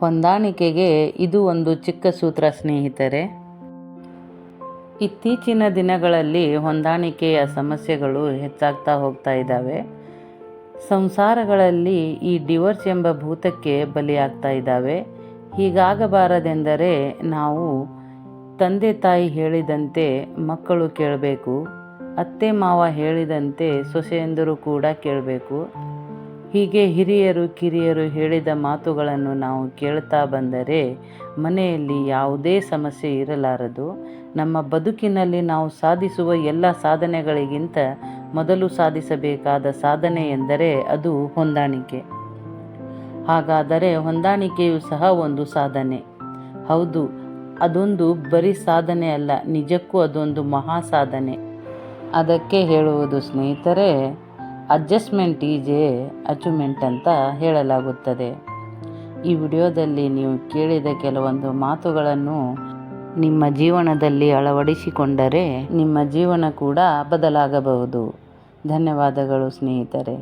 ಹೊಂದಾಣಿಕೆಗೆ ಇದು ಒಂದು ಚಿಕ್ಕ ಸೂತ್ರ ಸ್ನೇಹಿತರೆ. ಇತ್ತೀಚಿನ ದಿನಗಳಲ್ಲಿ ಹೊಂದಾಣಿಕೆಯ ಸಮಸ್ಯೆಗಳು ಹೆಚ್ಚಾಗ್ತಾ ಹೋಗ್ತಾ ಇದ್ದಾವೆ. ಸಂಸಾರಗಳಲ್ಲಿ ಈ ಡಿವೋರ್ಸ್ ಎಂಬ ಭೂತಕ್ಕೆ ಬಲಿಯಾಗ್ತಾ ಇದ್ದಾವೆ. ಹೀಗಾಗಬಾರದೆಂದರೆ ನಾವು ತಂದೆ ತಾಯಿ ಹೇಳಿದಂತೆ ಮಕ್ಕಳು ಕೇಳಬೇಕು, ಅತ್ತೆ ಮಾವ ಹೇಳಿದಂತೆ ಸೊಸೆಯಂದರು ಕೂಡ ಕೇಳಬೇಕು. ಹೀಗೆ ಹಿರಿಯರು ಕಿರಿಯರು ಹೇಳಿದ ಮಾತುಗಳನ್ನು ನಾವು ಕೇಳ್ತಾ ಬಂದರೆ ಮನೆಯಲ್ಲಿ ಯಾವುದೇ ಸಮಸ್ಯೆ ಇರಲಾರದು. ನಮ್ಮ ಬದುಕಿನಲ್ಲಿ ನಾವು ಸಾಧಿಸುವ ಎಲ್ಲ ಸಾಧನೆಗಳಿಗಿಂತ ಮೊದಲು ಸಾಧಿಸಬೇಕಾದ ಸಾಧನೆ ಎಂದರೆ ಅದು ಹೊಂದಾಣಿಕೆ. ಹಾಗಾದರೆ ಹೊಂದಾಣಿಕೆಯು ಸಹ ಒಂದು ಸಾಧನೆ. ಹೌದು, ಅದೊಂದು ಬರೀ ಸಾಧನೆ ಅಲ್ಲ, ನಿಜಕ್ಕೂ ಅದೊಂದು ಮಹಾ ಸಾಧನೆ. ಅದಕ್ಕೆ ಹೇಳುವುದು ಸ್ನೇಹಿತರೆ, ಅಡ್ಜಸ್ಟ್ಮೆಂಟ್ ಈಸ್ ಎ ಅಚೀವ್ಮೆಂಟ್ ಅಂತ ಹೇಳಲಾಗುತ್ತದೆ. ಈ ವಿಡಿಯೋದಲ್ಲಿ ನೀವು ಕೇಳಿದ ಕೆಲವೊಂದು ಮಾತುಗಳನ್ನು ನಿಮ್ಮ ಜೀವನದಲ್ಲಿ ಅಳವಡಿಸಿಕೊಂಡರೆ ನಿಮ್ಮ ಜೀವನ ಕೂಡ ಬದಲಾಗಬಹುದು. ಧನ್ಯವಾದಗಳು ಸ್ನೇಹಿತರೆ.